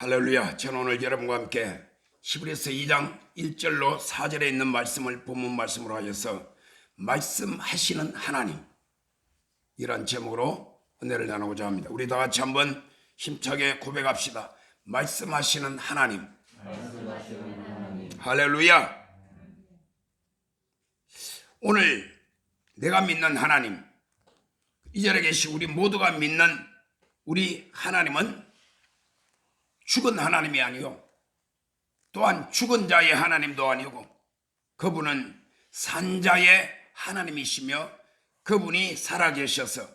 할렐루야. 저는 오늘 여러분과 함께 히브리서 2장 1절로 4절에 있는 말씀을 본문 말씀으로 하여서 말씀하시는 하나님, 이란 제목으로 은혜를 나누고자 합니다. 우리 다 같이 한번 힘차게 고백합시다. 말씀하시는 하나님. 할렐루야. 오늘 내가 믿는 하나님, 이 자리에 계신 우리 모두가 믿는 우리 하나님은 죽은 하나님이 아니요, 또한 죽은 자의 하나님도 아니고, 그분은 산자의 하나님이시며 그분이 살아계셔서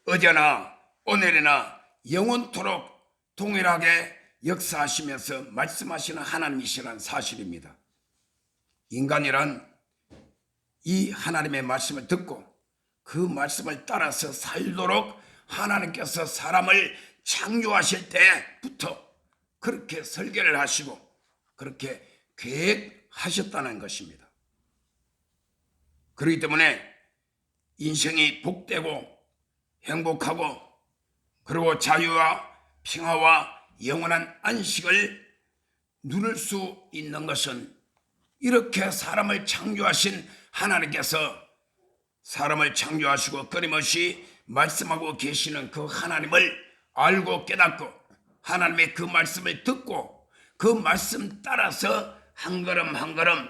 어제나 오늘이나 영원토록 동일하게 역사하시면서 말씀하시는 하나님이시라는 사실입니다. 인간이란 이 하나님의 말씀을 듣고 그 말씀을 따라서 살도록 하나님께서 사람을 창조하실 때부터 그렇게 설계를 하시고 그렇게 계획하셨다는 것입니다. 그렇기 때문에 인생이 복되고 행복하고 그리고 자유와 평화와 영원한 안식을 누릴 수 있는 것은 이렇게 사람을 창조하신 하나님께서 사람을 창조하시고 끊임없이 말씀하고 계시는 그 하나님을 알고 깨닫고 하나님의 그 말씀을 듣고 그 말씀 따라서 한 걸음 한 걸음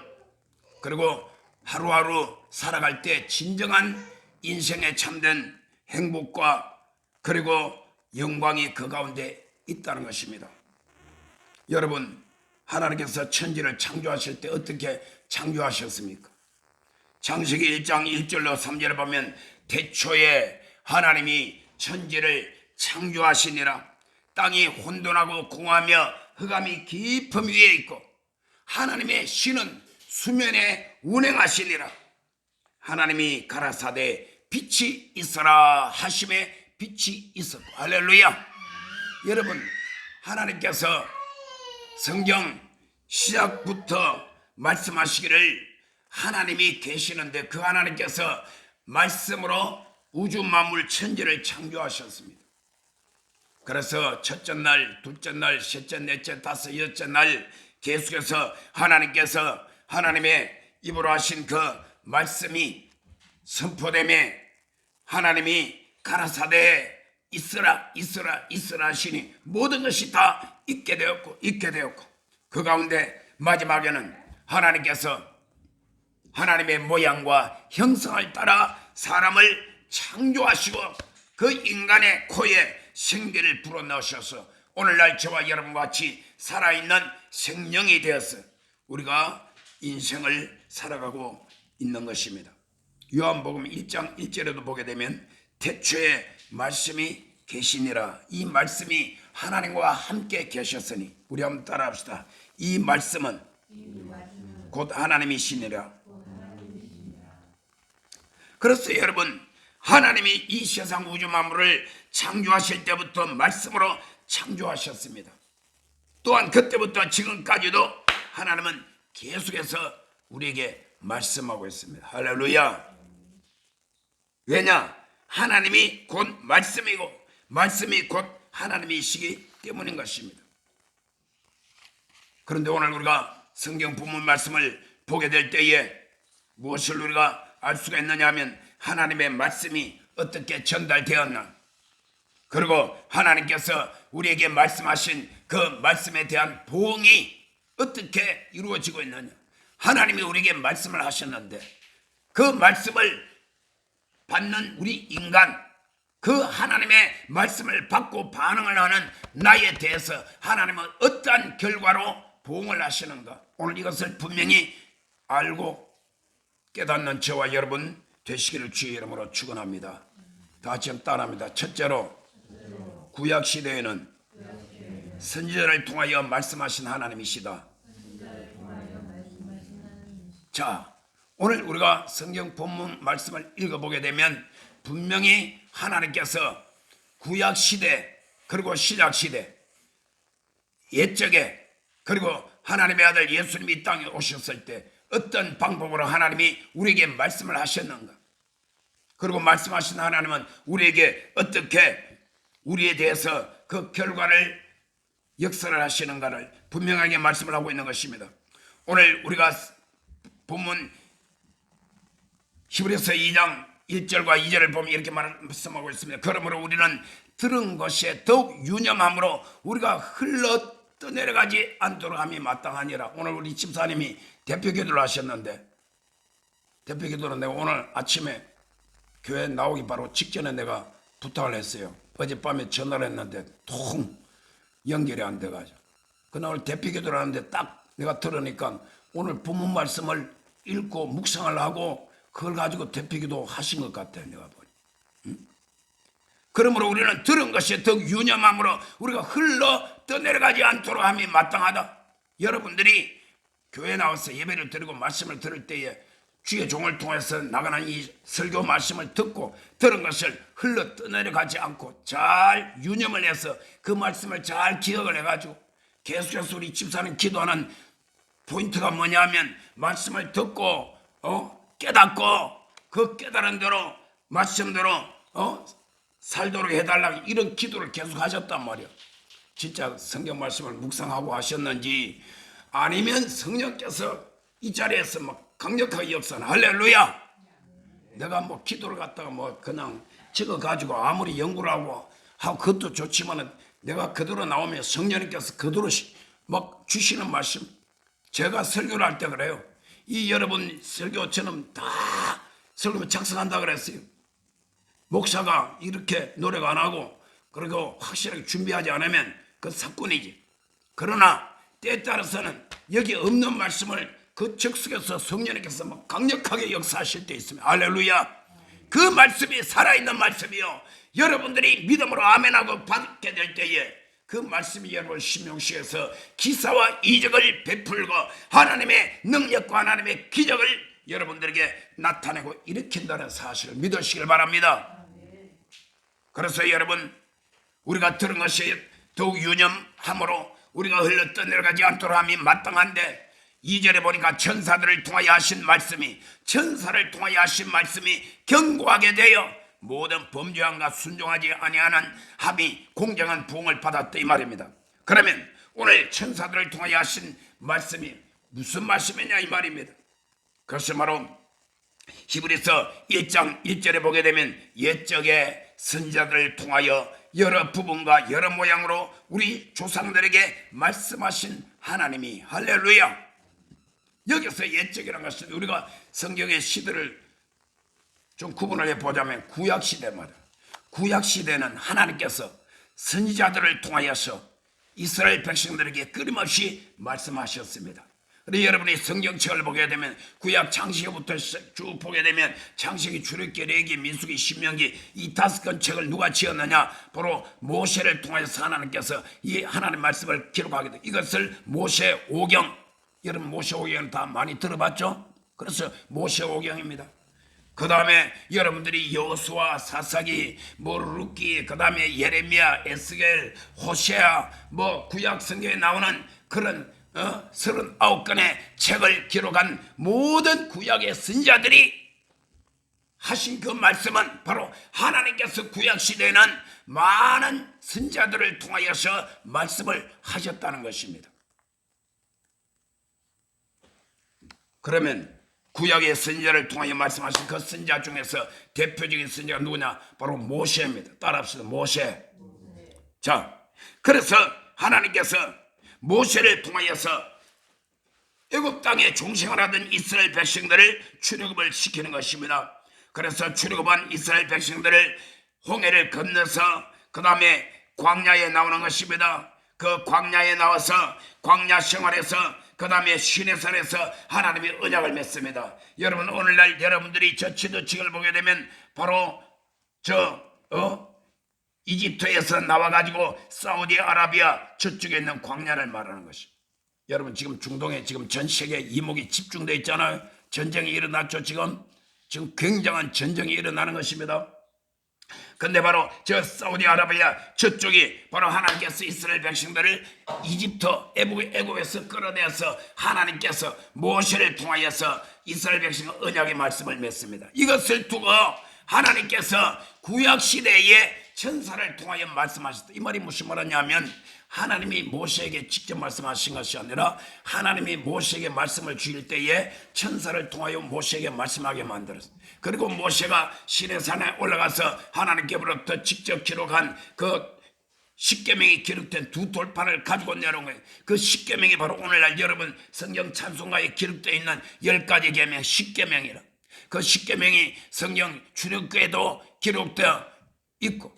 그리고 하루하루 살아갈 때 진정한 인생에 참된 행복과 그리고 영광이 그 가운데 있다는 것입니다. 여러분, 하나님께서 천지를 창조하실 때 어떻게 창조하셨습니까? 창세기 1장 1절로 3절에 보면 태초에 하나님이 천지를 창조하시니라. 땅이 혼돈하고 공하며 흑암이 깊음 위에 있고 하나님의 신은 수면에 운행하시니라. 하나님이 가라사대 빛이 있어라 하심에 빛이 있었고. 할렐루야. 여러분, 하나님께서 성경 시작부터 말씀하시기를 하나님이 계시는데 그 하나님께서 말씀으로 우주 만물 천지를 창조하셨습니다. 그래서 첫째 날, 둘째 날, 셋째, 넷째, 다섯, 여섯째 날 계속해서 하나님께서 하나님의 입으로 하신 그 말씀이 선포되며 하나님이 가라사대 있으라 있으라 있으라 하시니 모든 것이 다 있게 되었고 그 가운데 마지막에는 하나님께서 하나님의 모양과 형상을 따라 사람을 창조하시고 그 인간의 코에 생기를 불어넣으셔서 오늘날 저와 여러분과 같이 살아있는 생명이 되어서 우리가 인생을 살아가고 있는 것입니다. 요한복음 1장 1절에도 보게 되면 태초에 말씀이 계시니라. 이 말씀이 하나님과 함께 계셨으니 우리 한번 따라합시다. 이 말씀은 곧 하나님이시니라. 그래서 여러분, 하나님이 이 세상 우주 만물을 창조하실 때부터 말씀으로 창조하셨습니다. 또한 그때부터 지금까지도 하나님은 계속해서 우리에게 말씀하고 있습니다. 할렐루야. 왜냐? 하나님이 곧 말씀이고 말씀이 곧 하나님이시기 때문인 것입니다. 그런데 오늘 우리가 성경 본문 말씀을 보게 될 때에 무엇을 우리가 알 수가 있느냐 하면 하나님의 말씀이 어떻게 전달되었나, 그리고 하나님께서 우리에게 말씀하신 그 말씀에 대한 보응이 어떻게 이루어지고 있느냐. 하나님이 우리에게 말씀을 하셨는데 그 말씀을 받는 우리 인간, 그 하나님의 말씀을 받고 반응을 하는 나에 대해서 하나님은 어떠한 결과로 보응을 하시는가, 오늘 이것을 분명히 알고 깨닫는 저와 여러분 되시기를 주의 이름으로 축원합니다. 다 같이 따라합니다. 첫째로, 구약시대에는 선지자를 통하여 말씀하신 하나님이시다. 자, 오늘 우리가 성경 본문 말씀을 읽어보게 되면 분명히 하나님께서 구약시대 그리고 신약시대 옛적에 그리고 하나님의 아들 예수님이 이 땅에 오셨을 때 어떤 방법으로 하나님이 우리에게 말씀을 하셨는가, 그리고 말씀하신 하나님은 우리에게 어떻게 우리에 대해서 그 결과를 역사를 하시는가를 분명하게 말씀을 하고 있는 것입니다. 오늘 우리가 본문 히브리서 2장 1절과 2절을 보면 이렇게 말씀하고 있습니다. 그러므로 우리는 들은 것에 더욱 유념함으로 우리가 흘러 떠내려가지 않도록 함이 마땅하니라. 오늘 우리 집사님이 대표기도를 하셨는데, 대표기도는 내가 오늘 아침에 교회 나오기 바로 직전에 내가 부탁을 했어요. 어젯밤에 전화를 했는데 통 연결이 안 돼가지고, 그날 대표기도를 하는데 딱 내가 들으니까 오늘 본문 말씀을 읽고 묵상을 하고 그걸 가지고 대표기도 하신 것 같아요. 내가 보니. 그러므로 우리는 들은 것이 더욱 유념함으로 우리가 흘러 떠내려가지 않도록 함이 마땅하다. 여러분들이 교회에 나와서 예배를 드리고 말씀을 들을 때에 주의 종을 통해서 나가는 이 설교 말씀을 듣고 들은 것을 흘러 떠내려가지 않고 잘 유념을 해서 그 말씀을 잘 기억을 해가지고 계속해서 우리 집사님 기도하는 포인트가 뭐냐면, 말씀을 듣고 깨닫고 그 깨달은 대로 말씀대로 살도록 해달라고 이런 기도를 계속 하셨단 말이야. 진짜 성경 말씀을 묵상하고 하셨는지, 아니면 성령께서 이 자리에서 막 강력하게 역사는, 할렐루야. 내가 뭐 기도를 갖다가 뭐 그냥 적어가지고 아무리 연구를 하고 그것도 좋지만은 내가 그대로 나오면 성령님께서 그대로 막 주시는 말씀. 제가 설교를 할 때 그래요. 이 여러분 설교처럼 다 설교 작성한다 그랬어요. 목사가 이렇게 노력 안 하고 그리고 확실하게 준비하지 않으면 그 사건이지. 그러나 때에 따라서는 여기 없는 말씀을 그 적석에서 성령님께서 막 강력하게 역사하실 때 있습니다. 할렐루야. 그 말씀이 살아있는 말씀이요, 여러분들이 믿음으로 아멘하고 받게 될 때에 그 말씀이 여러분 심령시에서 기사와 이적을 베풀고 하나님의 능력과 하나님의 기적을 여러분들에게 나타내고 일으킨다는 사실을 믿으시길 바랍니다. 그래서 여러분, 우리가 들은 것이 더욱 유념함으로 우리가 흘러 떠내려가지 않도록 함이 마땅한데, 2절에 보니까 천사들을 통하여 하신 말씀이, 천사를 통하여 하신 말씀이 견고하게 되어 모든 범죄함과 순종하지 아니하는 함이 공정한 부흥을 받았다 이 말입니다. 그러면 오늘 천사들을 통하여 하신 말씀이 무슨 말씀이냐 이 말입니다. 그것이 바로 히브리서 1장 1절에 보게 되면 옛적의 선지자들을 통하여 여러 부분과 여러 모양으로 우리 조상들에게 말씀하신 하나님이, 할렐루야. 여기서 옛적이라는 것은 우리가 성경의 시대를 좀 구분을 해보자면 구약시대입니다. 구약시대는 하나님께서 선지자들을 통하여서 이스라엘 백성들에게 끊임없이 말씀하셨습니다. 그래서 여러분이 성경책을 보게 되면 구약 창세기부터 쭉 보게 되면 창세기, 출애굽기, 레위기, 민수기, 신명기 이 5권 책을 누가 지었느냐? 바로 모세를 통해서 하나님께서 이 하나님 말씀을 기록하게 돼. 이것을 모세오경, 여러분 모세오경은 다 많이 들어봤죠? 그래서 모세오경입니다. 그 다음에 여러분들이 여호수아, 사사기, 룻기, 그 다음에 예레미야, 에스겔, 호세아, 구약 성경에 나오는 그런 39권의 책을 기록한 모든 구약의 선지자들이 하신 그 말씀은 바로 하나님께서 구약 시대에는 많은 선지자들을 통하여서 말씀을 하셨다는 것입니다. 그러면 구약의 선지자를 통하여 말씀하신 그 선지자 중에서 대표적인 선지자가 누구냐? 바로 모세입니다. 따라합시다. 모세. 자, 그래서 하나님께서 모세를 통하여서 애굽 땅에 종생활하던 이스라엘 백성들을 출애굽을 시키는 것입니다. 그래서 출애굽한 이스라엘 백성들을 홍해를 건너서 그 다음에 광야에 나오는 것입니다. 그 광야에 나와서 광야 생활에서 그 다음에 시내산에서 하나님의 언약을 맺습니다. 여러분, 오늘날 여러분들이 저 지도책을 보게 되면 바로 이집트에서 나와가지고 사우디아라비아 저쪽에 있는 광야를 말하는 것이. 여러분, 지금 중동에 지금 전 세계 이목이 집중되어 있잖아요. 전쟁이 일어났죠. 지금 굉장한 전쟁이 일어나는 것입니다. 근데 바로 저 사우디아라비아 저쪽이 바로 하나님께서 이스라엘 백성들을 이집트 애굽에서 끌어내서 하나님께서 모세를 통하여서 이스라엘 백성의 언약의 말씀을 맺습니다. 이것을 두고 하나님께서 구약 시대에 천사를 통하여 말씀하셨다. 이 말이 무슨 말이냐면 하나님이 모세에게 직접 말씀하신 것이 아니라 하나님이 모세에게 말씀을 주실 때에 천사를 통하여 모세에게 말씀하게 만들었어요. 그리고 모세가 시내산에 올라가서 하나님께로부터 직접 기록한 그 십계명이 기록된 두 돌판을 가지고 내려온 거예요. 그 십계명이 바로 오늘날 여러분 성경 찬송가에 기록되어 있는 10가지 계명 십계명이라. 그 십계명이 성경 출애굽기에도 기록되어 있고,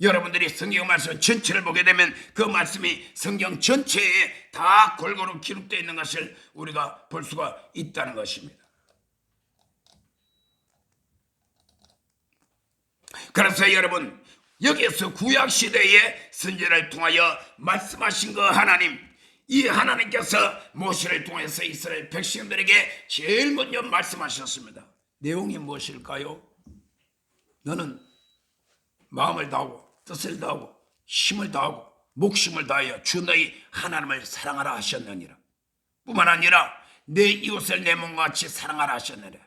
여러분들이 성경 말씀 전체를 보게 되면 그 말씀이 성경 전체에 다 골고루 기록되어 있는 것을 우리가 볼 수가 있다는 것입니다. 그래서 여러분, 여기에서 구약시대의 선지자를 통하여 말씀하신 그 하나님, 이 하나님께서 모세를 통해서 이스라엘 백성들에게 제일 먼저 말씀하셨습니다. 내용이 무엇일까요? 너는 마음을 다하고 뜻을 다하고 힘을 다하고 목숨을 다하여 주 너희 하나님을 사랑하라 하셨느니라. 뿐만 아니라 내 이웃을 내 몸과 같이 사랑하라 하셨느니라.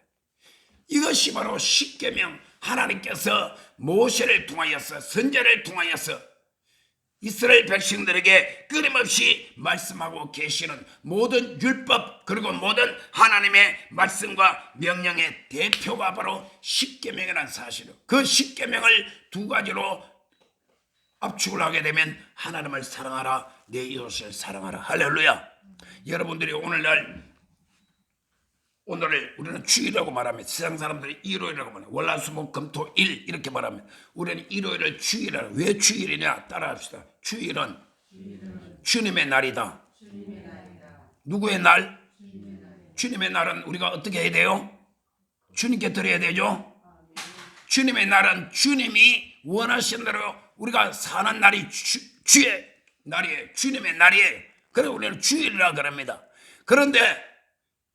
이것이 바로 십계명, 하나님께서 모세를 통하여서 선지자를 통하여서 이스라엘 백성들에게 끊임없이 말씀하고 계시는 모든 율법, 그리고 모든 하나님의 말씀과 명령의 대표가 바로 십계명이라는 사실이에요. 그 십계명을 두 가지로 압축을 하게 되면 하나님을 사랑하라, 내 이웃을 사랑하라. 할렐루야. 여러분들이 오늘을 우리는 주일이라고 말합니다. 세상 사람들이 일요일이라고 말합니다. 월화수목금토일 이렇게 말합니다. 우리는 일요일을 주일이라. 왜 주일이냐? 따라합시다. 주일은 주님의 날이다. 누구의 날? 주님의 날은 우리가 어떻게 해야 돼요? 주님께 드려야 되죠. 주님의 날은 주님이 원하신 대로 우리가 사는 날이 주의 날이에요. 주님의 날이에요. 그래서 우리는 주일이라 그럽니다. 그런데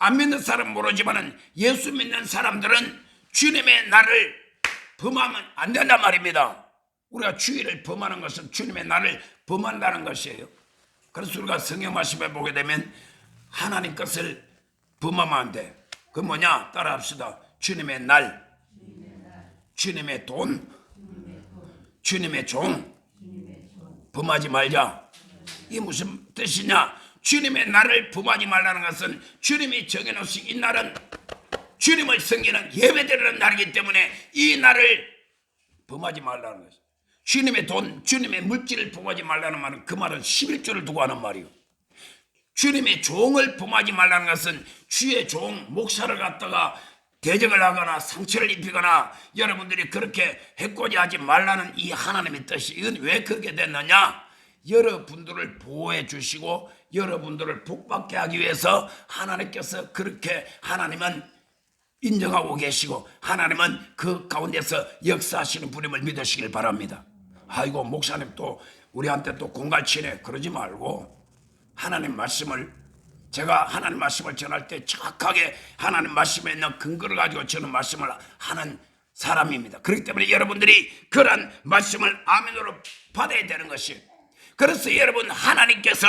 안 믿는 사람은 모르지만 예수 믿는 사람들은 주님의 날을 범하면 안 된단 말입니다. 우리가 주일을 범하는 것은 주님의 날을 범한다는 것이에요. 그래서 우리가 성경 말씀에 보게 되면 하나님 것을 범하면 안 돼. 그 뭐냐? 따라합시다. 주님의 날, 주님의 돈, 주님의 종 범하지 말자. 이게 무슨 뜻이냐? 주님의 날을 범하지 말라는 것은 주님이 정해놓으신 이 날은 주님을 섬기는 예배드리는 날이기 때문에 이 날을 범하지 말라는 것이죠. 주님의 돈, 주님의 물질을 범하지 말라는 말은 그 말은 11조를 두고 하는 말이요. 주님의 종을 범하지 말라는 것은 주의 종, 목사를 갖다가 대적을 하거나 상처를 입히거나 여러분들이 그렇게 해코지 하지 말라는 이 하나님의 뜻이. 이건 왜 그렇게 됐느냐? 여러분들을 보호해 주시고 여러분들을 복받게 하기 위해서 하나님께서 그렇게 하나님은 인정하고 계시고 하나님은 그 가운데서 역사하시는 분임을 믿으시길 바랍니다. 아이고 목사님 또 우리한테 또 공갈치네. 그러지 말고 하나님 말씀을, 제가 하나님 말씀을 전할 때 정확하게 하나님 말씀에 있는 근거를 가지고 저는 말씀을 하는 사람입니다. 그렇기 때문에 여러분들이 그런 말씀을 아멘으로 받아야 되는 것이. 그래서 여러분, 하나님께서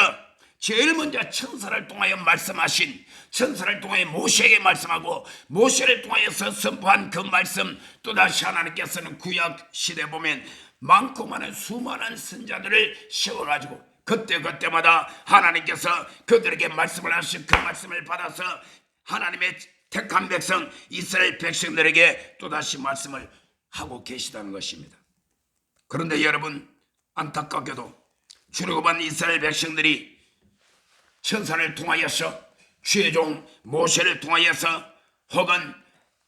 제일 먼저 천사를 통하여 말씀하신, 천사를 통하여 모세에게 말씀하고 모세를 통하여서 선포한 그 말씀, 또다시 하나님께서는 구약 시대 보면 많고 많은 수많은 선자들을 세워가지고 그때마다 하나님께서 그들에게 말씀을 하신 그 말씀을 받아서 하나님의 택한 백성 이스라엘 백성들에게 또다시 말씀을 하고 계시다는 것입니다. 그런데 여러분, 안타깝게도 출애굽한 이스라엘 백성들이 천사를 통하여서 주의 종 모세를 통하여서 혹은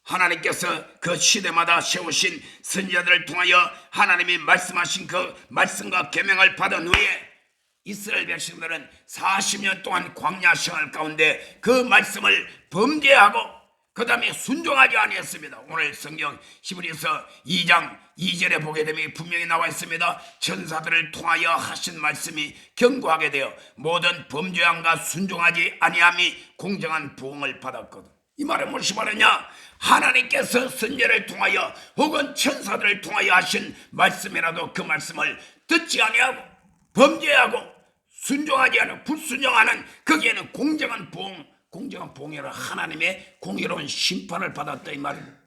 하나님께서 그 시대마다 세우신 선지자들을 통하여 하나님이 말씀하신 그 말씀과 계명을 받은 후에 이스라엘 백성들은 40년 동안 광야 생활 가운데 그 말씀을 범죄하고 그 다음에 순종하지 아니했습니다. 오늘 성경 히브리서 2장 2절에 보게 되면 분명히 나와 있습니다. 천사들을 통하여 하신 말씀이 경고하게 되어 모든 범죄함과 순종하지 아니함이 공정한 부응을 받았거든. 이 말은 무슨 말이냐? 하나님께서 선지자를 통하여 혹은 천사들을 통하여 하신 말씀이라도 그 말씀을 듣지 아니하고 범죄하고 순종하지 않고 불순종하는, 거기에는 공정한 봉이라 하나님의 공의로운 심판을 받았다 이 말입니다.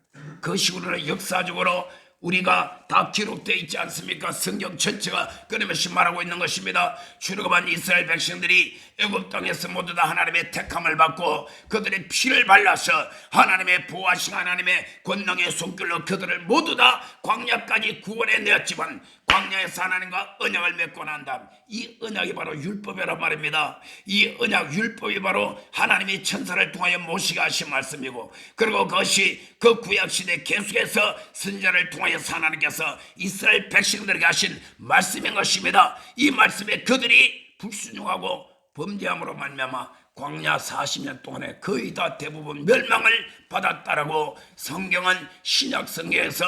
그 식으로 역사적으로 우리가 다 기록되어 있지 않습니까? 성경 전체가 끊임없이 말하고 있는 것입니다. 출애굽한 이스라엘 백성들이 애굽 땅에서 모두 다 하나님의 택함을 받고 그들의 피를 발라서 하나님의 보호하신 하나님의 권능의 손길로 그들을 모두 다 광야까지 구원해 내었지만 광야에서 하나님과 언약을 맺고 난 다음 이 언약이 바로 율법이란 말입니다. 이 언약 율법이 바로 하나님이 천사를 통하여 모시게 하신 말씀이고, 그리고 그것이 그 구약시대 계속해서 선지자를 통하여서 하나님께서 이스라엘 백성들에게 하신 말씀인 것입니다. 이 말씀에 그들이 불순종하고 범죄함으로 말미암아 광야 40년 동안에 거의 다 대부분 멸망을 받았다라고 성경은 신약 성경에서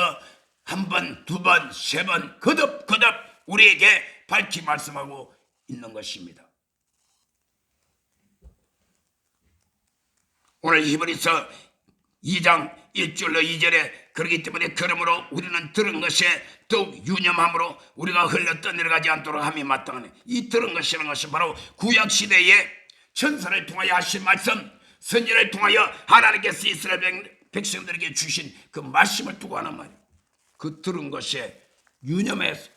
한 번, 두 번, 세 번 거듭거듭 우리에게 밝히 말씀하고 있는 것입니다. 오늘 히브리서 2장 1절로 2절에 그렇기 때문에 그러므로 우리는 들은 것에 더욱 유념함으로 우리가 흘러 떠내려가지 않도록 함이 마땅하네. 이 들은 것이라는 것은 바로 구약시대에 천사를 통하여 하신 말씀, 선지자를 통하여 하나님께서 이스라엘 백성들에게 주신 그 말씀을 두고 하는 말이에요. 그 들은 것에 유념해서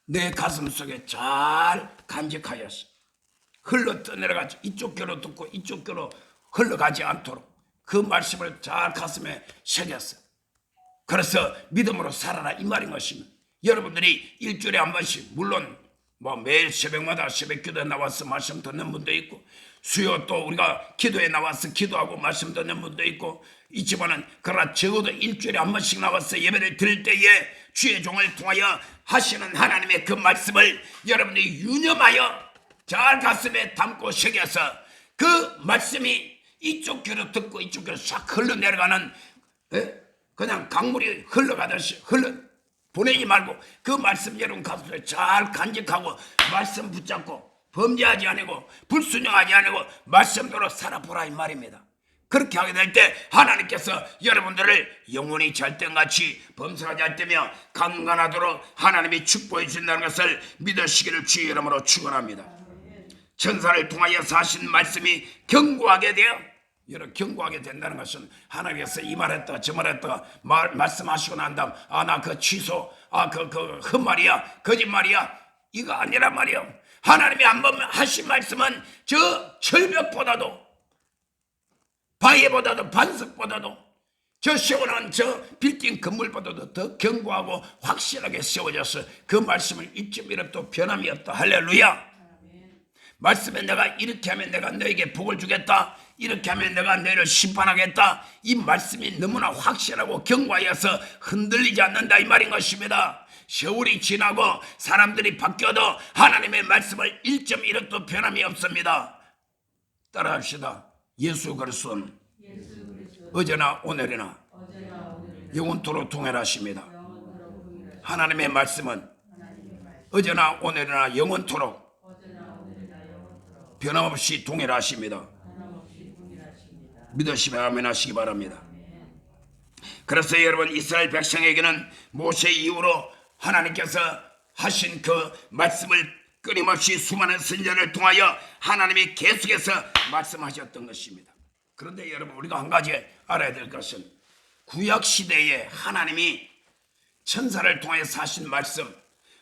내 가슴 속에 잘 간직하였어. 흘러 떠내려가지, 이쪽 귀로 듣고 이쪽 귀로 흘러가지 않도록 그 말씀을 잘 가슴에 새겼어. 그래서 믿음으로 살아라 이 말인 것입니다. 여러분들이 일주일에 한 번씩, 물론 매일 새벽마다 새벽 기도에 나와서 말씀 듣는 분도 있고, 수요 또 우리가 기도에 나와서 기도하고 말씀 듣는 분도 있지만은 그러나 적어도 일주일에 한 번씩 나와서 예배를 드릴 때에 주의 종을 통하여 하시는 하나님의 그 말씀을 여러분들이 유념하여 잘 가슴에 담고 새겨서 그 말씀이 이쪽 귀로 듣고 이쪽 귀로 싹 흘러내려가는, 그냥 강물이 흘러가듯이 보내지 말고 그 말씀 여러분 가슴에 잘 간직하고 말씀 붙잡고 범죄하지 아니고 불순종하지 아니고 말씀대로 살아보라 이 말입니다. 그렇게 하게 될 때 하나님께서 여러분들을 영원히 잘됨같이 범사하지 않다며 강건하도록 하나님이 축복해 주신다는 것을 믿으시기를 주의 이름으로 축원합니다. 천사를 통하여 하신 말씀이 견고하게 되어, 여러분 견고하게 된다는 것은 하나님께서 이 말했다 저 말했다 말씀하시고 난 다음 나 그 취소 그 헛말이야 거짓말이야 이거 아니란 말이요. 하나님이 한번 하신 말씀은 저 철벽보다도 바위보다도 반석보다도 저 세워놓은 저 빌딩 건물보다도 더 견고하고 확실하게 세워져서 그 말씀을 이점 이름도 변함이 없다. 할렐루야. 말씀에 내가 이렇게 하면 내가 너에게 복을 주겠다, 이렇게 하면 내가 너희를 심판하겠다, 이 말씀이 너무나 확실하고 견고하여서 흔들리지 않는다 이 말인 것입니다. 세월이 지나고 사람들이 바뀌어도 하나님의 말씀을 1.1도 변함이 없습니다. 따라합시다. 예수 그리스도는 어제나 오늘이나 영원토록 동일하십니다. 하나님의 말씀은 어제나 오늘이나 영원토록 변함없이 동일하십니다. 믿으시면 아멘 하시기 바랍니다. 그래서 여러분 이스라엘 백성에게는 모세 이후로 하나님께서 하신 그 말씀을 끊임없이 수많은 선지자를 통하여 하나님이 계속해서 말씀하셨던 것입니다. 그런데 여러분 우리가 한 가지 알아야 될 것은 구약시대에 하나님이 천사를 통해서 하신 말씀,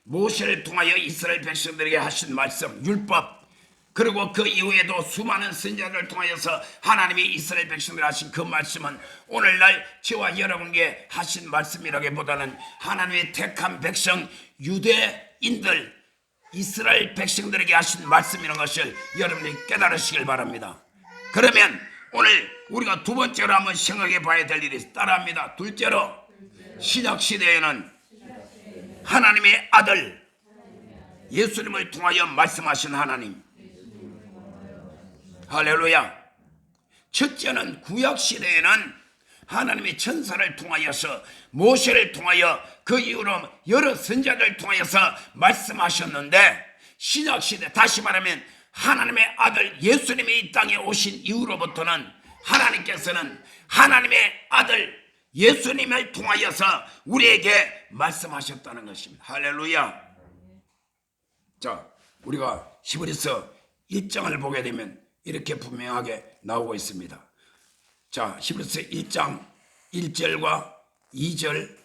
모세를 통하여 이스라엘 백성들에게 하신 말씀, 율법, 그리고 그 이후에도 수많은 선지자를 통하여서 하나님이 이스라엘 백성들 하신 그 말씀은 오늘날 저와 여러분에게 하신 말씀이라기보다는 하나님의 택한 백성 유대인들 이스라엘 백성들에게 하신 말씀이라는 것을 여러분이 깨달으시길 바랍니다. 그러면 오늘 우리가 두 번째로 한번 생각해 봐야 될 일이 따라합니다. 둘째로 신약시대에는 하나님의 아들 예수님을 통하여 말씀하신 하나님, 할렐루야. 첫째는 구약시대에는 하나님의 천사를 통하여서 모세를 통하여 그 이후로 여러 선지자를 통하여서 말씀하셨는데, 신약시대 다시 말하면 하나님의 아들 예수님이 이 땅에 오신 이후로부터는 하나님께서는 하나님의 아들 예수님을 통하여서 우리에게 말씀하셨다는 것입니다. 할렐루야. 자, 우리가 히브리서 1장을 보게 되면 이렇게 분명하게 나오고 있습니다. 자, 히브리서 1장 1절과 2절,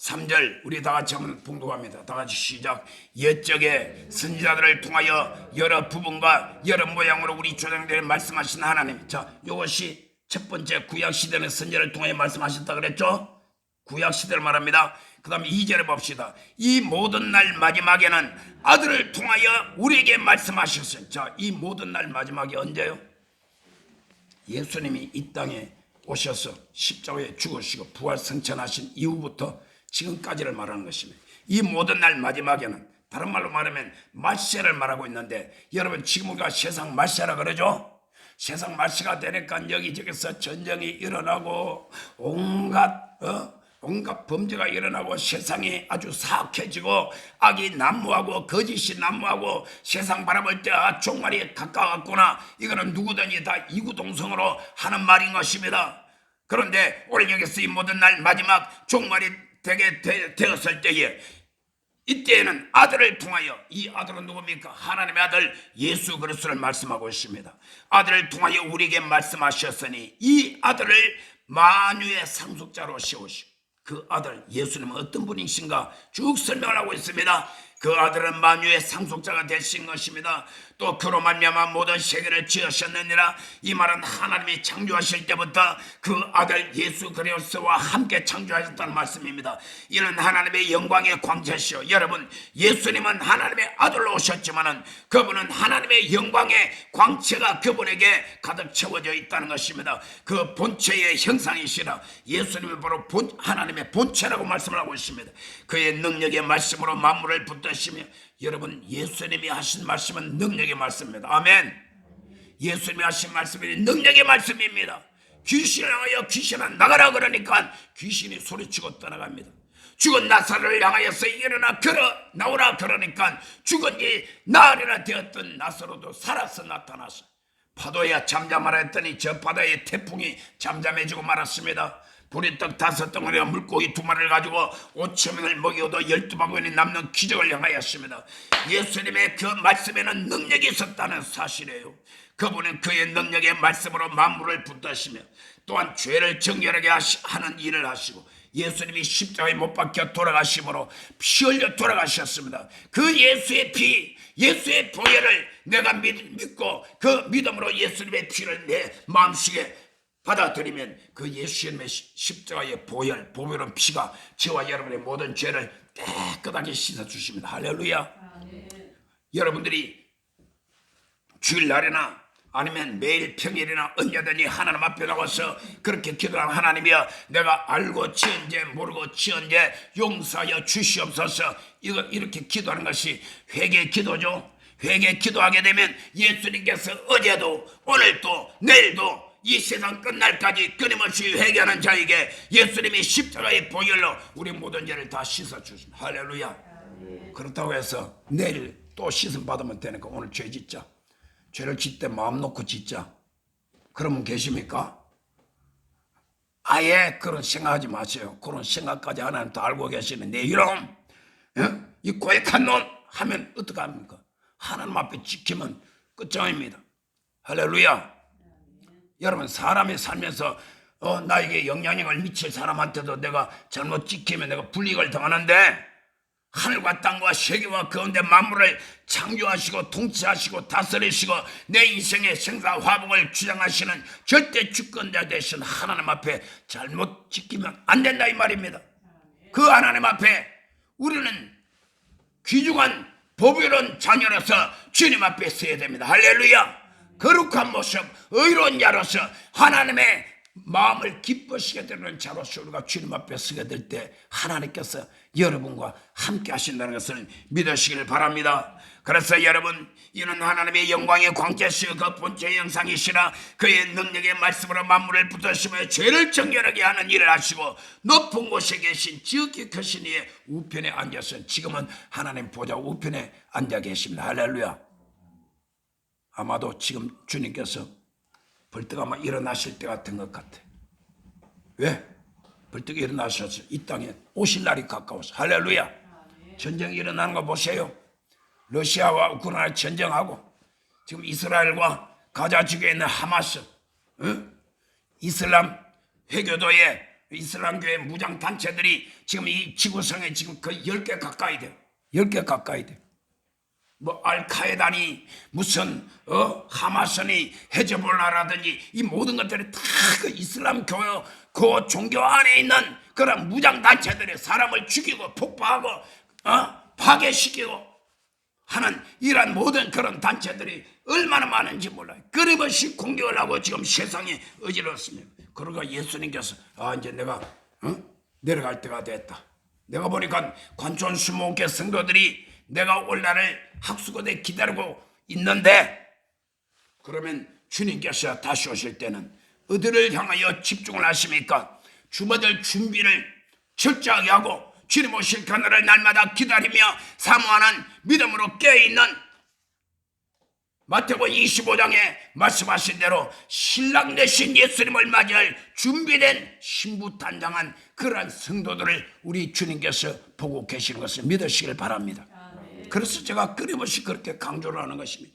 3절 우리 다 같이 한번 봉독합니다. 다 같이 시작. 옛적에 선지자들을 통하여 여러 부분과 여러 모양으로 우리 조상들이 말씀하신 하나님. 자, 이것이 첫 번째 구약시대는 선지자를 통하여 말씀하셨다 그랬죠. 구약시대를 말합니다. 그 다음에 2절에 봅시다. 이 모든 날 마지막에는 아들을 통하여 우리에게 말씀하셨어요. 자, 이 모든 날 마지막이 언제요? 예수님이 이 땅에 오셔서 십자가에 죽으시고 부활 승천하신 이후부터 지금까지를 말하는 것입니다. 이 모든 날 마지막에는, 다른 말로 말하면 말세를 말하고 있는데, 여러분 지금 우리가 세상 말세라 그러죠. 세상 말세가 되니까 여기저기서 전쟁이 일어나고 온갖 범죄가 일어나고 세상이 아주 사악해지고 악이 난무하고 거짓이 난무하고 세상 바라볼 때 종말이 가까웠구나. 이거는 누구든지 다 이구동성으로 하는 말인 것입니다. 그런데 오늘 여기서 이 모든 날 마지막 종말이 되게 되었을 때에, 이때에는 아들을 통하여, 이 아들은 누굽니까? 하나님의 아들 예수 그리스도를 말씀하고 있습니다. 아들을 통하여 우리에게 말씀하셨으니 이 아들을 만유의 상속자로 세우시고, 그 아들 예수님은 어떤 분이신가 쭉 설명을 하고 있습니다. 그 아들은 만유의 상속자가 되신 것입니다. 또 그로 말미암아 모든 세계를 지으셨느니라. 이 말은 하나님이 창조하실 때부터 그 아들 예수 그리스도와 함께 창조하셨다는 말씀입니다. 이는 하나님의 영광의 광채시요. 여러분, 예수님은 하나님의 아들로 오셨지만은 그분은 하나님의 영광의 광채가 그분에게 가득 채워져 있다는 것입니다. 그 본체의 형상이시라. 예수님이 바로 하나님의 본체라고 말씀을 하고 있습니다. 그의 능력의 말씀으로 만물을 붙드시며, 여러분 예수님이 하신 말씀은 능력의 말씀입니다. 아멘. 예수님이 하신 말씀이 능력의 말씀입니다. 귀신을 향하여 귀신아 나가라 그러니까 귀신이 소리치고 떠나갑니다. 죽은 나사로를 향하여서 일어나 걸어 나오라 그러니까 죽은 이 나으리라 되었던 나사로도 살아서 나타났어. 파도야 잠잠하라 했더니 저 바다의 태풍이 잠잠해지고 말았습니다. 보리떡 5덩어리와 물고기 2마리를 가지고 5,000명을 먹여도 12바구니 남는 기적을 향하였습니다. 예수님의 그 말씀에는 능력이 있었다는 사실이에요. 그분은 그의 능력의 말씀으로 만물을 붙드시며 또한 죄를 정결하게 하는 일을 하시고, 예수님이 십자가에 못 박혀 돌아가심으로 피 흘려 돌아가셨습니다. 그 예수의 피, 예수의 보혈을 내가 믿고 그 믿음으로 예수님의 피를 내 마음속에 받아들이면 그 예수님의 십자가의 보혈은 피가 저와 여러분의 모든 죄를 깨끗하게 씻어주십니다. 할렐루야. 여러분들이 주일날이나 아니면 매일 평일이나 언제든지 하나님 앞에 나가서 그렇게 기도하는, 하나님이여 내가 알고 지은 죄 모르고 지은 죄 용서하여 주시옵소서, 이렇게 기도하는 것이 회개 기도죠. 회개 기도하게 되면 예수님께서 어제도 오늘도 내일도 이 세상 끝날까지 끊임없이 회개하는 자에게 예수님이 십자가의 보혈로 우리 모든 죄를 다 씻어주십니다. 할렐루야. 그렇다고 해서 내일 또 씻음 받으면 되니까 오늘 죄 짓자, 죄를 짓때 마음 놓고 짓자, 그러면 계십니까? 아예 그런 생각하지 마세요. 그런 생각까지 하나님 다 알고 계시는 내 이름, 이 고액한 놈 하면 어떡합니까? 하나님 앞에 지키면 끝장입니다. 할렐루야. 여러분, 사람이 살면서 나에게 영향력을 미칠 사람한테도 내가 잘못 지키면 내가 불이익을 당하는데, 하늘과 땅과 세계와 가운데 만물을 창조하시고 통치하시고 다스리시고 내 인생의 생사화복을 주장하시는 절대 주권자 되신 하나님 앞에 잘못 지키면 안 된다 이 말입니다. 그 하나님 앞에 우리는 귀중한 보배로운 자녀로서 주님 앞에 서야 됩니다. 할렐루야. 거룩한 모습, 의로운 자로서 하나님의 마음을 기뻐시게 되는 자로서 우리가 주님 앞에 서게 될 때 하나님께서 여러분과 함께 하신다는 것을 믿으시길 바랍니다. 그래서 여러분, 이는 하나님의 영광의 광채시여 그 본체의 형상이시라. 그의 능력의 말씀으로 만물을 붙드시며 죄를 정결하게 하는 일을 하시고 높은 곳에 계신 지극히 크신 이의 우편에 앉아서 지금은 하나님 보좌 우편에 앉아 계십니다. 할렐루야. 아마도 지금 주님께서 벌떡 아마 일어나실 때 같은 것 같아. 왜? 벌떡 일어나셔서 이 땅에 오실 날이 가까워서. 할렐루야. 전쟁이 일어나는 거 보세요. 러시아와 우크라이나 전쟁하고 지금 이스라엘과 가자 지구에 있는 하마스, 이슬람 회교도의 이슬람교의 무장단체들이 지금 이 지구상에 지금 거의 10개 가까이 돼요. 10개 가까이 돼요. 뭐 알카에다니 무슨 하마스니 헤즈볼라라든지 이 모든 것들이 다 그 이슬람 교회 그 종교 안에 있는 그런 무장단체들이 사람을 죽이고 폭파하고 파괴시키고 하는 이러한 모든 그런 단체들이 얼마나 많은지 몰라요. 끊임없이 공격을 하고 지금 세상이 어지럽습니다. 그러니까 예수님께서 이제 내가 내려갈 때가 됐다. 내가 보니까 관촌 25개 성도들이 내가 올 날을 학수고대 기다리고 있는데, 그러면 주님께서 다시 오실 때는 어디를 향하여 집중을 하십니까? 주받을 준비를 철저하게 하고 주님 오실 그날을 날마다 기다리며 사모하는 믿음으로 깨어있는 마태복음 25장에 말씀하신 대로 신랑 되신 예수님을 맞이할 준비된 신부단장한 그러한 성도들을 우리 주님께서 보고 계시는 것을 믿으시길 바랍니다. 그래서 제가 끊임없이 그렇게 강조를 하는 것입니다.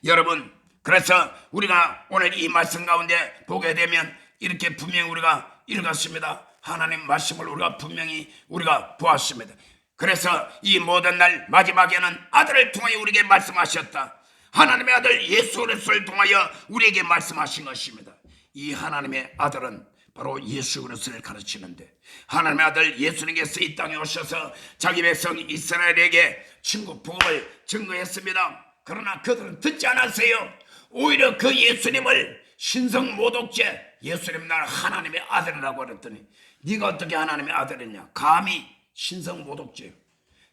여러분, 그래서 우리가 오늘 이 말씀 가운데 보게 되면 이렇게 분명히 우리가 읽었습니다. 하나님 말씀을 우리가 분명히 우리가 보았습니다. 그래서 이 모든 날 마지막에는 아들을 통하여 우리에게 말씀하셨다. 하나님의 아들 예수 그리스도를 통하여 우리에게 말씀하신 것입니다. 이 하나님의 아들은 바로 예수 그리스도를 가르치는데, 하나님의 아들 예수님께서 이 땅에 오셔서 자기 백성 이스라엘에게 천국 복음을 증거했습니다. 그러나 그들은 듣지 않았어요. 오히려 그 예수님을 신성 모독죄, 예수님 나는 하나님의 아들이라고 그랬더니 네가 어떻게 하나님의 아들이냐, 감히 신성 모독죄,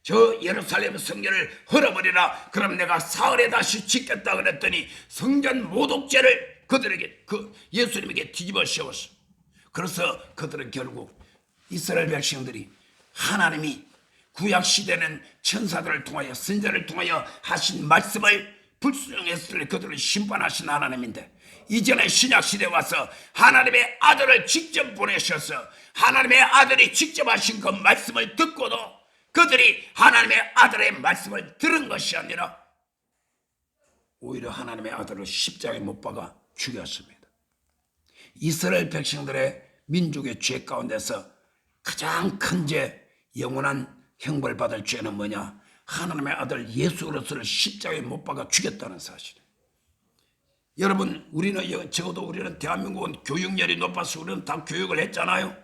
저 예루살렘 성전을 헐어버리라, 그럼 내가 사흘에 다시 짓겠다 그랬더니 성전 모독죄를 그들에게 그 예수님에게 뒤집어 씌웠어. 그래서 그들은 결국 이스라엘 백성들이 하나님이 구약시대는 천사들을 통하여 선지자를 통하여 하신 말씀을 불순종했을 때 그들을 심판하신 하나님인데, 이전에 신약시대에 와서 하나님의 아들을 직접 보내셔서 하나님의 아들이 직접 하신 그 말씀을 듣고도 그들이 하나님의 아들의 말씀을 들은 것이 아니라 오히려 하나님의 아들을 십자가에 못 박아 죽였습니다. 이스라엘 백성들의 민족의 죄 가운데서 가장 큰 죄, 영원한 형벌 받을 죄는 뭐냐? 하나님의 아들 예수 그리스도를 십자가에 못 박아 죽였다는 사실이에요. 여러분, 적어도 우리는 대한민국은 교육열이 높아서 우리는 다 교육을 했잖아요.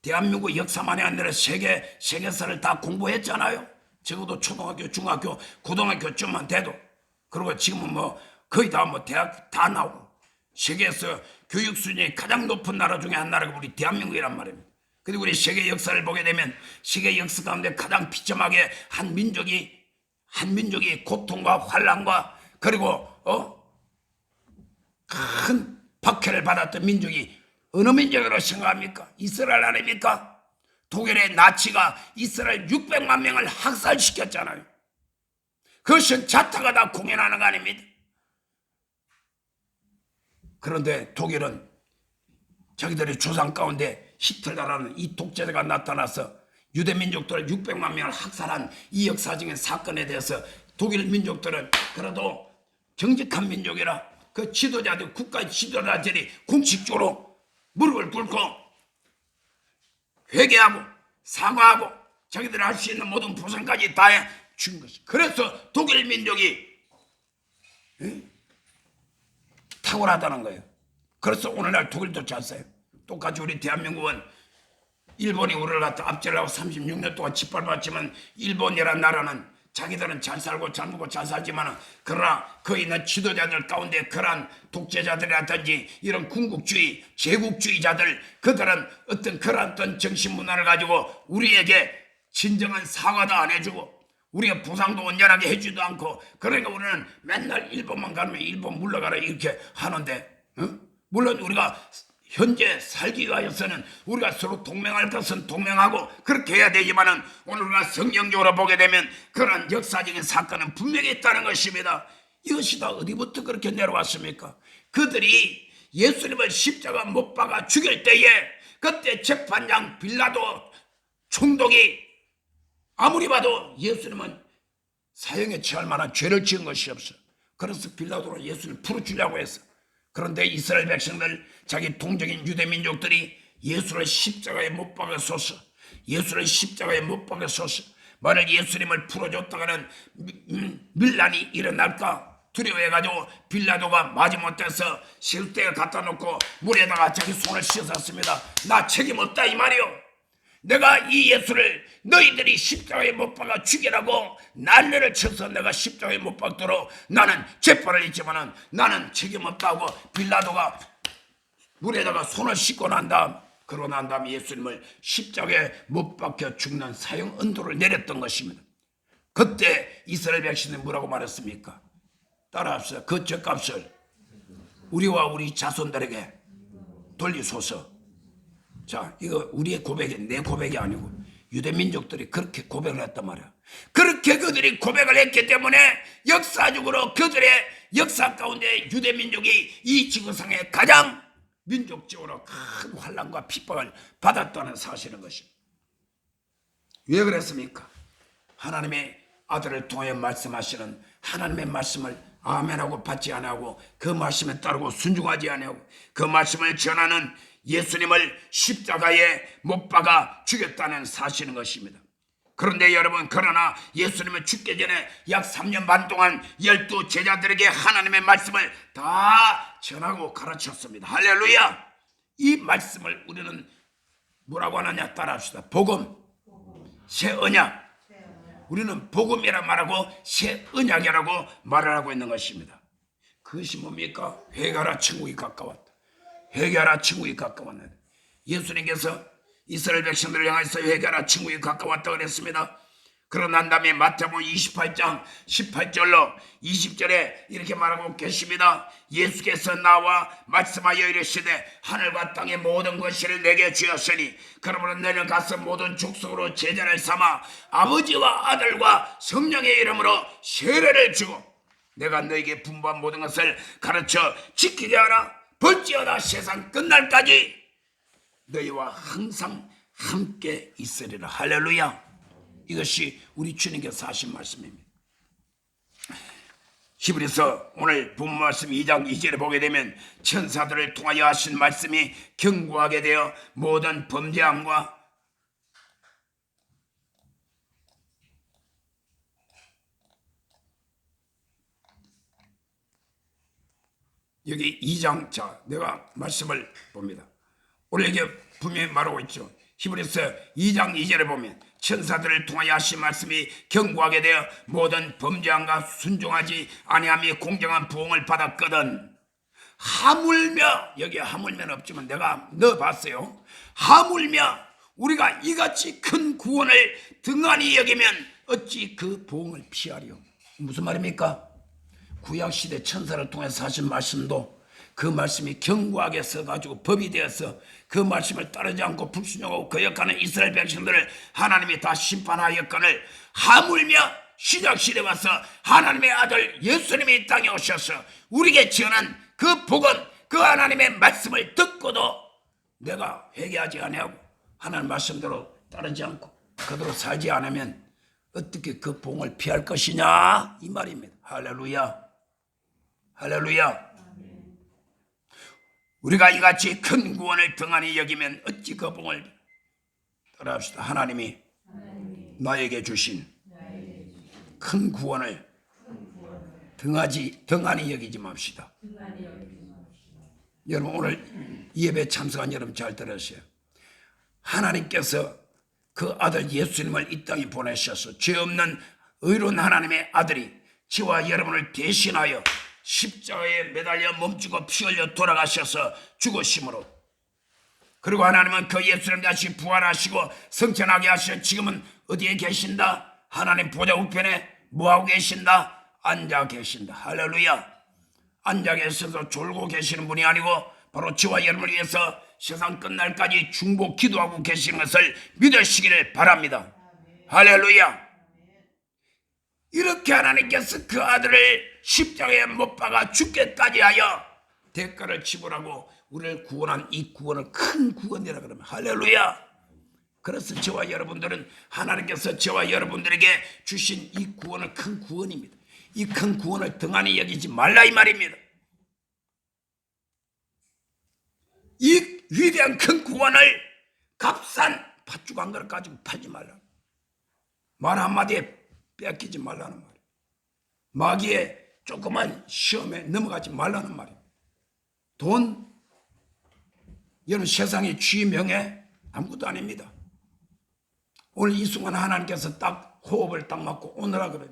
대한민국 역사만이 아니라 세계사를 다 공부했잖아요. 적어도 초등학교, 중학교, 고등학교쯤만 돼도. 그리고 지금은 뭐 거의 다 대학 다 나오고 세계에서 교육 수준이 가장 높은 나라 중에 한 나라가 우리 대한민국이란 말입니다. 그리고 우리 세계 역사를 보게 되면 세계 역사 가운데 가장 비참하게 한 민족이 고통과 환난과 그리고 큰 박해를 받았던 민족이 어느 민족으로 생각합니까? 이스라엘 아닙니까? 독일의 나치가 이스라엘 600만 명을 학살시켰잖아요. 그것은 자타가 다 공연하는 거 아닙니다. 그런데 독일은 자기들의 조상 가운데 히틀러라는 이 독재자가 나타나서 유대민족들 600만 명을 학살한 이 역사적인 사건에 대해서 독일 민족들은 그래도 정직한 민족이라 그 지도자들, 국가 지도자들이 공식적으로 무릎을 꿇고 회개하고 사과하고 자기들이 할 수 있는 모든 보상까지 다 준 것이. 그래서 독일 민족이 탁월하다는 거예요. 그래서 오늘날 독일도 잘 써요. 똑같이 우리 대한민국은 일본이 우리를 갖다 압제하고 36년 동안 짓밟았지만 일본이라는 나라는 자기들은 잘 살고 잘 먹고 잘 살지만 그러나 그 있는 지도자들 가운데 그러한 독재자들이라든지 이런 군국주의, 제국주의자들 그들은 어떤 그러한 정신 문화를 가지고 우리에게 진정한 사과도 안 해주고 우리가 보상도 온전하게 해주지도 않고 그러니까 우리는 맨날 일본만 가면 일본 물러가라 이렇게 하는데 물론 우리가 현재 살기 위해서는 우리가 서로 동맹할 것은 동맹하고 그렇게 해야 되지만은 오늘 우리가 성경적으로 보게 되면 그런 역사적인 사건은 분명히 있다는 것입니다. 이것이 다 어디부터 그렇게 내려왔습니까? 그들이 예수님을 십자가 못 박아 죽일 때에 그때 재판장 빌라도 총독이 아무리 봐도 예수님은 사형에 처할 만한 죄를 지은 것이 없어. 그래서 빌라도로 예수를 풀어주려고 했어. 그런데 이스라엘 백성들, 자기 동족인 유대민족들이 예수를 십자가에 못 박으소서. 예수를 십자가에 못 박으소서. 만약 예수님을 풀어줬다가는 밀란이 일어날까 두려워해가지고 빌라도가 마지못해서 실대에 갖다 놓고 물에다가 자기 손을 씻었습니다. 나 책임 없다 이 말이요. 내가 이 예수를 너희들이 십자가에 못 박아 죽이라고 난리를 쳐서 내가 십자가에 못 박도록 나는 재판을 했지만은 나는 책임 없다고 빌라도가 물에다가 손을 씻고 난 다음, 그러고 난 다음 예수님을 십자가에 못 박혀 죽는 사형 언도를 내렸던 것입니다. 그때 이스라엘 백성은 뭐라고 말했습니까? 따라합시다. 그 죗값을 우리와 우리 자손들에게 돌리소서. 자, 이거 우리의 고백이, 내 고백이 아니고 유대민족들이 그렇게 고백을 했단 말이야. 그렇게 그들이 고백을 했기 때문에 역사적으로 그들의 역사 가운데 유대민족이 이 지구상에 가장 민족적으로 큰 환난과 핍박을 받았다는 사실인 것입니다. 왜 그랬습니까? 하나님의 아들을 통해 말씀하시는 하나님의 말씀을 아멘하고 받지 아니하고 그 말씀에 따르고 순종하지 아니하고 그 말씀을 전하는 예수님을 십자가에 못 박아 죽였다는 사실인 것입니다. 그런데 여러분, 그러나 예수님은 죽기 전에 약 3년 반 동안 12 제자들에게 하나님의 말씀을 다 전하고 가르쳤습니다. 할렐루야! 이 말씀을 우리는 뭐라고 하느냐 따라합시다. 복음, 새 언약. 우리는 복음이라 말하고 새 언약이라고 말을 하고 있는 것입니다. 그것이 뭡니까? 회개하라, 천국이 가까웠다. 회개하라, 천국이 가까웠다. 예수님께서 이스라엘 백성들을 향해서 회개하라, 천국이 가까웠다 그랬습니다. 그러고 난 다음에 마태복음 28장 18절로 20절에 이렇게 말하고 계십니다. 예수께서 나와 말씀하여 이르시되 하늘과 땅의 모든 것을 내게 주었으니 그러므로 너는 가서 모든 족속으로 제자를 삼아 아버지와 아들과 성령의 이름으로 세례를 주고 내가 너에게 분부한 모든 것을 가르쳐 지키게 하라. 볼지어다 세상 끝날까지 너희와 항상 함께 있으리라. 할렐루야. 이것이 우리 주님께서 하신 말씀입니다. 히브리서 오늘 본 말씀 2장 2절에 보게 되면 천사들을 통하여 하신 말씀이 경고하게 되어 모든 범죄함과 여기 2장, 자, 내가 말씀을 봅니다. 오늘 여기 분명히 말하고 있죠. 히브리서 2장 2절에 보면 천사들을 통하여 하신 말씀이 경고하게 되어 모든 범죄함과 순종하지 아니함이 공정한 부흥을 받았거든. 하물며, 여기 하물며는 없지만 내가 넣어봤어요. 하물며 우리가 이같이 큰 구원을 등한히 여기면 어찌 그 부흥을 피하리요. 무슨 말입니까? 구약시대 천사를 통해서 하신 말씀도 그 말씀이 경고하게 써가지고 법이 되어서 그 말씀을 따르지 않고 불순종하고 거역하는 이스라엘 백성들을 하나님이 다 심판하였거늘 하물며 시작시대 와서 하나님의 아들 예수님이 이 땅에 오셔서 우리에게 전한 그 복은 그 하나님의 말씀을 듣고도 내가 회개하지 아니하고 하나님 말씀대로 따르지 않고 그대로 살지 않으면 어떻게 그 복을 피할 것이냐 이 말입니다. 할렐루야. 할렐루야. 우리가 이같이 큰 구원을 등한히 여기면 어찌 그 복을 따라합시다. 하나님이 나에게 주신 큰 구원을 등한히 여기지 맙시다. 여러분, 오늘 예배 참석한 여러분 잘 들으세요. 하나님께서 그 아들 예수님을 이 땅에 보내셔서 죄 없는 의로운 하나님의 아들이 저와 여러분을 대신하여 십자가에 매달려 몸주고 피 흘려 돌아가셔서 죽으심으로, 그리고 하나님은 그 예수님 다시 부활하시고 성천하게 하시어 지금은 어디에 계신다? 하나님 보좌 우편에 뭐하고 계신다? 앉아 계신다. 할렐루야. 앉아 계셔서 졸고 계시는 분이 아니고 바로 저와 여러분을 위해서 세상 끝날까지 중보 기도하고 계시는 것을 믿으시기를 바랍니다. 할렐루야. 이렇게 하나님께서 그 아들을 십자가에 못 박아 죽게까지 하여 대가를 지불하고 우리를 구원한 이 구원을 큰 구원이라 그러면 할렐루야. 그래서 저와 여러분들은 하나님께서 저와 여러분들에게 주신 이 구원은 큰 구원입니다. 이 큰 구원을 등한히 여기지 말라 이 말입니다. 이 위대한 큰 구원을 값싼 팥죽 한 그릇 가지고 팔지 말라. 말 한마디에 뺏기지 말라는 말이에요. 마귀의 조그만 시험에 넘어가지 말라는 말이에요. 돈, 이는 세상의 쥐 명예 아무것도 아닙니다. 오늘 이 순간 하나님께서 딱 호흡을 딱 맞고 오너라 그래.